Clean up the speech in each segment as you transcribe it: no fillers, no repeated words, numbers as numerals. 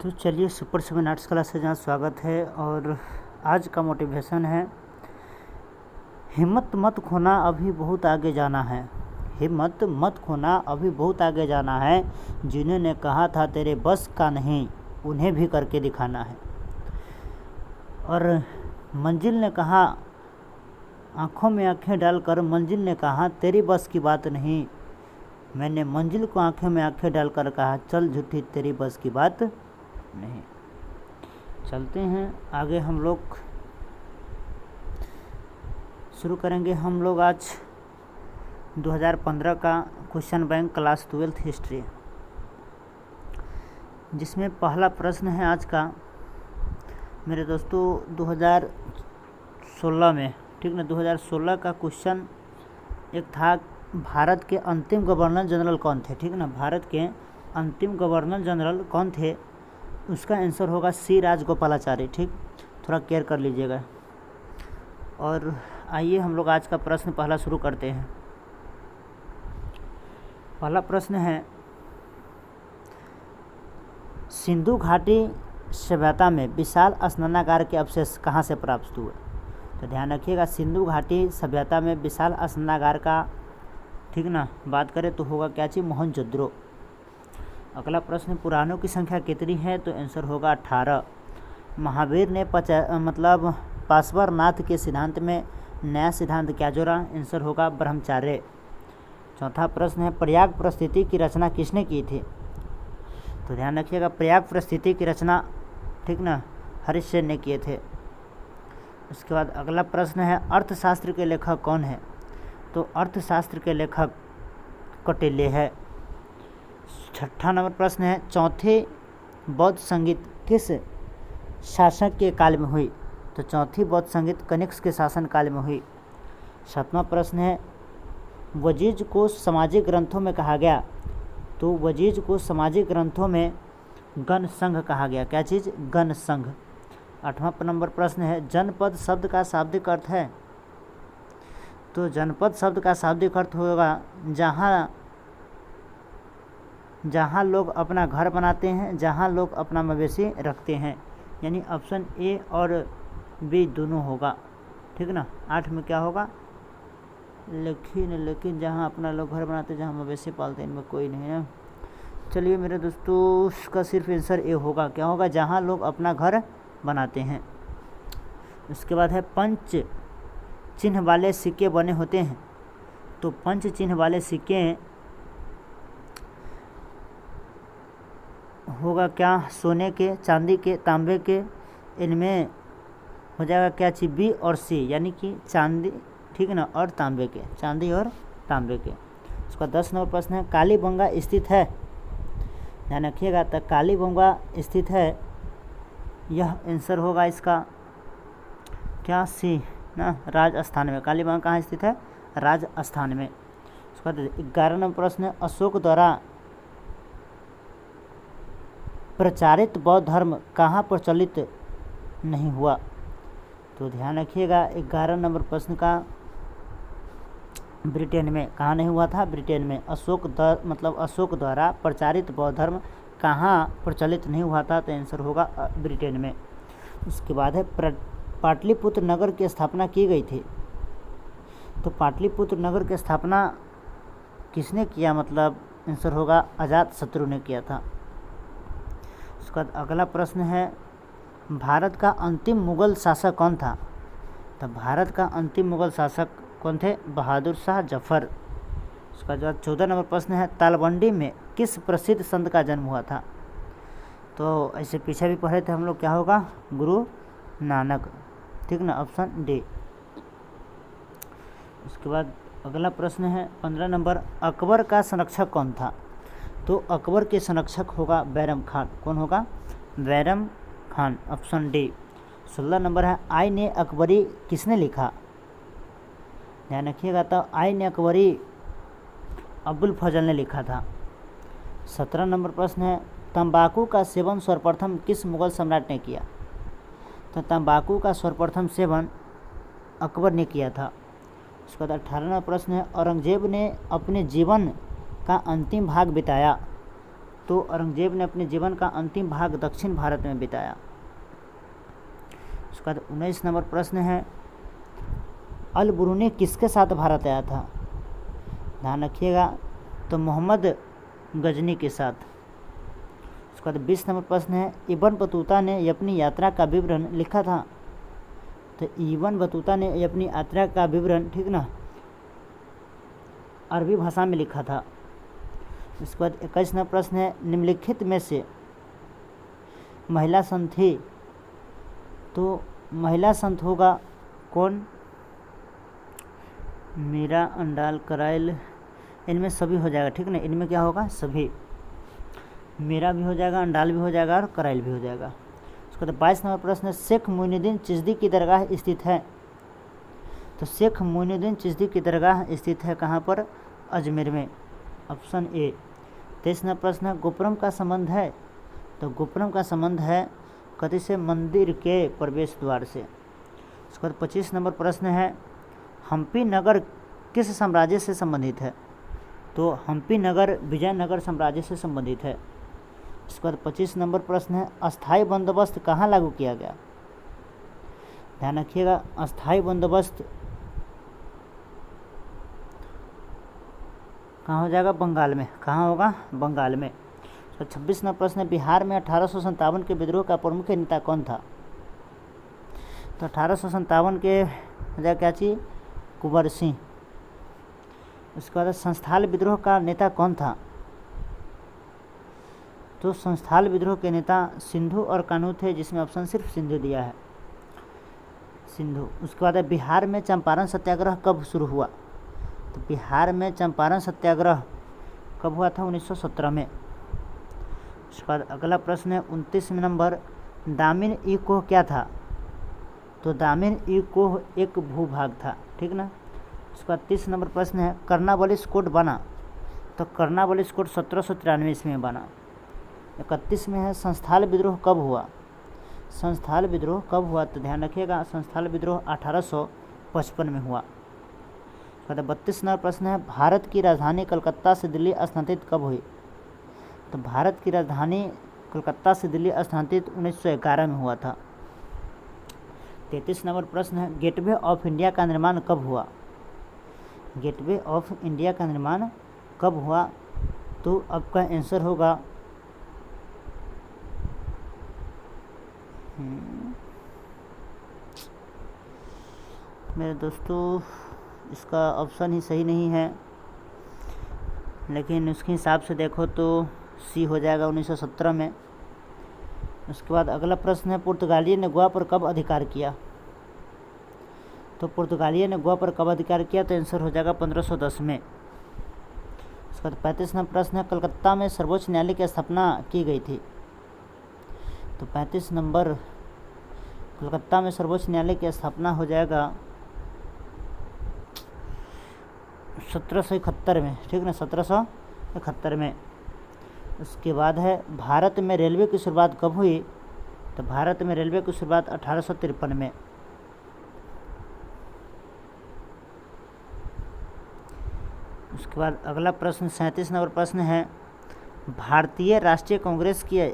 तो चलिए super 7 arts class से जहाँ स्वागत है। और आज का मोटिवेशन है, हिम्मत मत खोना अभी बहुत आगे जाना है। हिम्मत मत खोना अभी बहुत आगे जाना है। जिन्होंने कहा था तेरे बस का नहीं, उन्हें भी करके दिखाना है। और मंजिल ने कहा, आँखों में आँखें डालकर मंजिल ने कहा तेरी बस की बात नहीं। मैंने मंजिल को आँखें में आँखें डालकर कहा चल झूठी तेरी बस की बात नहीं। चलते हैं आगे। हम लोग शुरू करेंगे। हम लोग आज 2015 का question bank class 12th history, जिसमें पहला प्रश्न है आज का मेरे दोस्तों 2016 में, ठीक ना, 2016 का क्वेश्चन एक था, भारत के अंतिम गवर्नर जनरल कौन थे। ठीक ना, भारत के अंतिम गवर्नर जनरल कौन थे, उसका आंसर होगा सी राजगोपालाचारी। ठीक, थोड़ा केयर कर लीजिएगा। और आइए हम लोग आज का प्रश्न पहला शुरू करते हैं। पहला प्रश्न है, सिंधु घाटी सभ्यता में विशाल स्नानागार के अवशेष कहाँ से प्राप्त हुए। तो ध्यान रखिएगा, सिंधु घाटी सभ्यता में विशाल स्नानागार का, ठीक ना, बात करें तो होगा क्या चीज़, मोहनजोदड़ो। अगला प्रश्न, पुराणों की संख्या कितनी है, तो आंसर होगा 18। महावीर ने पार्श्वनाथ के सिद्धांत में नया सिद्धांत क्या जोड़ा, आंसर होगा ब्रह्मचार्य। चौथा प्रश्न है, प्रयाग परिस्थिति की रचना किसने की थी। तो ध्यान रखिएगा, प्रयाग परिस्थिति की रचना, ठीक ना, हरिश्चंद्र ने किए थे। उसके बाद अगला प्रश्न है, अर्थशास्त्र के लेखक कौन है। तो अर्थशास्त्र के लेखक कौटिल्य है। छठा नंबर प्रश्न है, चौथी बौद्ध संगीत किस शासक के काल में हुई। तो चौथी बौद्ध संगीत कनिष्क के शासन काल में हुई। सातवां प्रश्न है, वजीज को सामाजिक ग्रंथों में कहा गया। तो वजीज को सामाजिक ग्रंथों में गण संघ कहा गया। क्या चीज़, गण संघ। आठवां नंबर प्रश्न है, जनपद शब्द का शाब्दिक अर्थ है। तो जनपद शब्द का शाब्दिक अर्थ होगा जहाँ लोग अपना घर बनाते हैं, जहाँ लोग अपना मवेशी रखते हैं, यानी ऑप्शन ए और बी दोनों होगा। ठीक ना, 8 में क्या होगा, लेकिन जहाँ अपना लोग घर बनाते हैं, जहाँ मवेशी पालते हैं, इनमें कोई नहीं है। चलिए मेरे दोस्तों, उसका सिर्फ आंसर ए होगा। क्या होगा, जहाँ लोग अपना घर बनाते हैं। उसके बाद है, पंच चिन्ह वाले सिक्के बने होते हैं। तो पंच चिन्ह वाले सिक्के होगा क्या, सोने के, चांदी के, तांबे के। इनमें हो जाएगा क्या चीज़, बी और सी, यानी कि चांदी, ठीक ना, और तांबे के, चांदी और तांबे के। उसका 10 नंबर प्रश्न है, कालीबंगा स्थित है। ध्यान रखिएगा, तो कालीबंगा स्थित है, यह आंसर होगा इसका क्या, सी ना, राजस्थान में। कालीबंगा कहाँ स्थित है, राजस्थान में। उसका 11 नंबर प्रश्न है, अशोक द्वारा प्रचारित बौद्ध धर्म कहाँ प्रचलित नहीं हुआ। तो ध्यान रखिएगा, 11 नंबर प्रश्न का, ब्रिटेन में। कहाँ नहीं हुआ था, ब्रिटेन में। अशोक द्वारा प्रचारित बौद्ध धर्म कहाँ प्रचलित नहीं हुआ था, तो आंसर होगा ब्रिटेन में। उसके बाद है, पाटलिपुत्र नगर की स्थापना की गई थी। तो पाटलिपुत्र नगर की स्थापना किसने किया, मतलब आंसर होगा अजातशत्रु ने किया था। उसका अगला प्रश्न है, भारत का अंतिम मुगल शासक कौन था। तो भारत का अंतिम मुगल शासक कौन थे, बहादुर शाह जफर। उसका जो 14 नंबर प्रश्न है, तालबंडी में किस प्रसिद्ध संत का जन्म हुआ था। तो ऐसे पीछे भी पढ़े थे हम लोग, क्या होगा, गुरु नानक। ठीक ना, ऑप्शन डी। उसके बाद अगला प्रश्न है 15 नंबर, अकबर का संरक्षक कौन था। तो अकबर के संरक्षक होगा बैरम खान। कौन होगा, Bairam Khan, option D. 16 number है, आईन अकबरी किसने लिखा। ध्यान रखिएगा, तो आईन अकबरी अबुल फजल ने लिखा था। 17 नंबर प्रश्न है, तंबाकू का सेवन सर्वप्रथम किस मुगल सम्राट ने किया। तो तंबाकू का सर्वप्रथम सेवन अकबर ने किया था। उसके बाद 18वां प्रश्न है, औरंगजेब ने अपने जीवन का अंतिम भाग बिताया तो औरंगजेब ने अपने जीवन का अंतिम भाग दक्षिण भारत में बिताया। उसके बाद 19 नंबर प्रश्न है, अल बुरूनी किसके साथ भारत आया था? ध्यान रखिएगा, तो मोहम्मद गजनी के साथ। उसके बाद 20 नंबर प्रश्न है, इब्न बतूता ने अपनी यात्रा का विवरण लिखा था? तो इब्न बतूता ने अपनी यात्रा का विवरण, ठीक ना, अरबी भाषा में लिखा था। इसके बाद 21 नंबर प्रश्न है, निम्नलिखित में से महिला संत थी? तो महिला संत होगा कौन? मीरा, अंडाल, कराइल, इनमें सभी हो जाएगा, ठीक ना, इनमें क्या होगा? सभी। मीरा भी हो जाएगा, अंडाल भी हो जाएगा और कराइल भी हो जाएगा। उसके बाद 22 नंबर प्रश्न है, शेख मोइनुद्दीन चिश्ती की दरगाह स्थित है? तो शेख मोइनुद्दीन चिश्ती की दरगाह स्थित है कहाँ पर? अजमेर में, ऑप्शन ए। 23 नंबर प्रश्न है, गोपुरम का संबंध है? तो गोपुरम का संबंध है कति से? मंदिर के प्रवेश द्वार से। उसके बाद 25 नंबर प्रश्न है, हम्पी नगर किस साम्राज्य से संबंधित है? तो हम्पी नगर विजयनगर साम्राज्य से संबंधित है। इसके बाद 25 नंबर प्रश्न है, अस्थायी बंदोबस्त कहाँ लागू किया गया? ध्यान रखिएगा, अस्थायी बंदोबस्त कहाँ हो जाएगा? बंगाल में। कहाँ होगा? बंगाल में। तो 26 नंबर प्रश्न है, बिहार में 1857 के विद्रोह का प्रमुख नेता कौन था? तो 1857 के क्या चीज? कुंवर सिंह। उसके बाद संस्थाल विद्रोह का नेता कौन था? तो संस्थाल विद्रोह के नेता सिंधु और कान्हू थे, जिसमें ऑप्शन सिर्फ सिंधु दिया है, सिंधु। उसके बाद बिहार में चंपारण सत्याग्रह कब शुरू हुआ? तो बिहार में चंपारण सत्याग्रह कब हुआ था? 1917 में। उसके बाद अगला प्रश्न है 29 नंबर, दामिन ई कोह क्या था? तो दामिन ई कोह एक भूभाग था, ठीक ना। उसके बाद 30 नंबर प्रश्न है, कर्नावलिस कोड बना? तो कर्नावलिस कोड 1793 ईस्वी में बना। 31 में है, संस्थाल विद्रोह कब हुआ? संस्थाल विद्रोह कब हुआ? तो ध्यान रखिएगा, संस्थाल विद्रोह 1855 में हुआ। 32 नंबर प्रश्न है, भारत की राजधानी कलकत्ता से दिल्ली स्थानांतरित कब हुई? तो भारत की राजधानी कलकत्ता से दिल्ली स्थानांतरित 1911 में हुआ था। 33 नंबर प्रश्न है, गेटवे ऑफ इंडिया का निर्माण कब हुआ? गेटवे ऑफ इंडिया का निर्माण कब हुआ? तो आपका आंसर होगा मेरे दोस्तों, इसका ऑप्शन ही सही नहीं है, लेकिन उसके हिसाब से देखो तो सी हो जाएगा 1917 में। उसके बाद अगला प्रश्न है, पुर्तगालियों ने गोवा पर कब अधिकार किया? तो पुर्तगालियों ने गोवा पर कब अधिकार किया? तो आंसर हो जाएगा 1510 में। उसके बाद 35 नंबर प्रश्न है, कलकत्ता में सर्वोच्च न्यायालय की स्थापना की गई थी? तो 35 नंबर, कलकत्ता में सर्वोच्च न्यायालय की स्थापना हो जाएगा 1771 में, ठीक ना, 1771 में। उसके बाद है, भारत में रेलवे की शुरुआत कब हुई? तो भारत में रेलवे की शुरुआत 1853 में। उसके बाद अगला प्रश्न 37 नंबर प्रश्न है, भारतीय राष्ट्रीय कांग्रेस की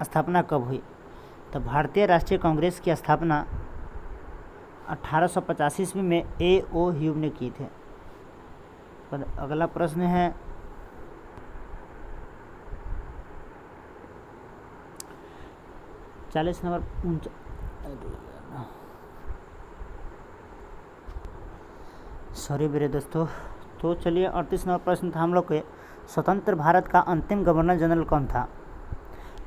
स्थापना कब हुई? तो भारतीय राष्ट्रीय कांग्रेस की स्थापना 1885 ईस्वी में A.O. ह्यूम ने की थे। अगला प्रश्न है, चालीस नंबर सॉरी मेरे दोस्तों। तो चलिए 38 नंबर प्रश्न था हम लोग के, स्वतंत्र भारत का अंतिम गवर्नर जनरल कौन था?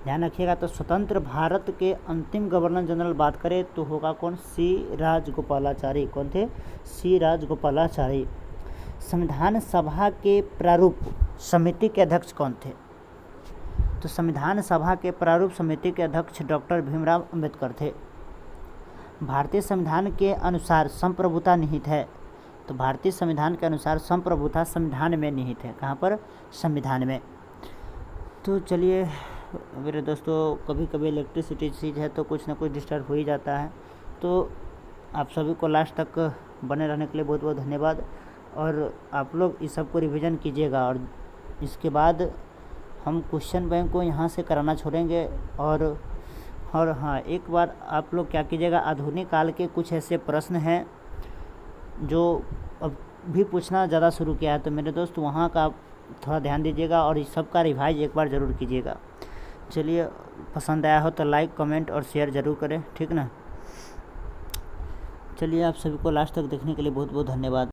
ध्यान रखिएगा, तो स्वतंत्र भारत के अंतिम गवर्नर जनरल बात करें तो होगा कौन? सी राजगोपालाचारी। कौन थे? सी राजगोपालाचारी। संविधान सभा के प्रारूप समिति के अध्यक्ष कौन थे? तो संविधान सभा के प्रारूप समिति के अध्यक्ष डॉक्टर भीमराव अंबेडकर थे। भारतीय संविधान के अनुसार संप्रभुता निहित है? तो भारतीय संविधान के अनुसार संप्रभुता संविधान में निहित है। कहाँ पर? संविधान में। तो चलिए मेरे दोस्तों, कभी कभी इलेक्ट्रिसिटी चीज़ है तो कुछ ना कुछ डिस्टर्ब हो ही जाता है, तो आप सभी को लास्ट तक बने रहने के लिए बहुत बहुत धन्यवाद। और आप लोग इस सब को रिवीजन कीजिएगा, और इसके बाद हम क्वेश्चन बैंक को यहाँ से कराना छोड़ेंगे। और हाँ, एक बार आप लोग क्या कीजिएगा, आधुनिक काल के कुछ ऐसे प्रश्न हैं जो अब भी पूछना ज़्यादा शुरू किया है, तो मेरे दोस्त वहाँ का थोड़ा ध्यान दीजिएगा और इस सब का रिवाइज एक बार ज़रूर कीजिएगा। चलिए, पसंद आया हो तो लाइक, कमेंट और शेयर ज़रूर करें, ठीक ना। चलिए, आप सभी को लास्ट तक देखने के लिए बहुत बहुत धन्यवाद।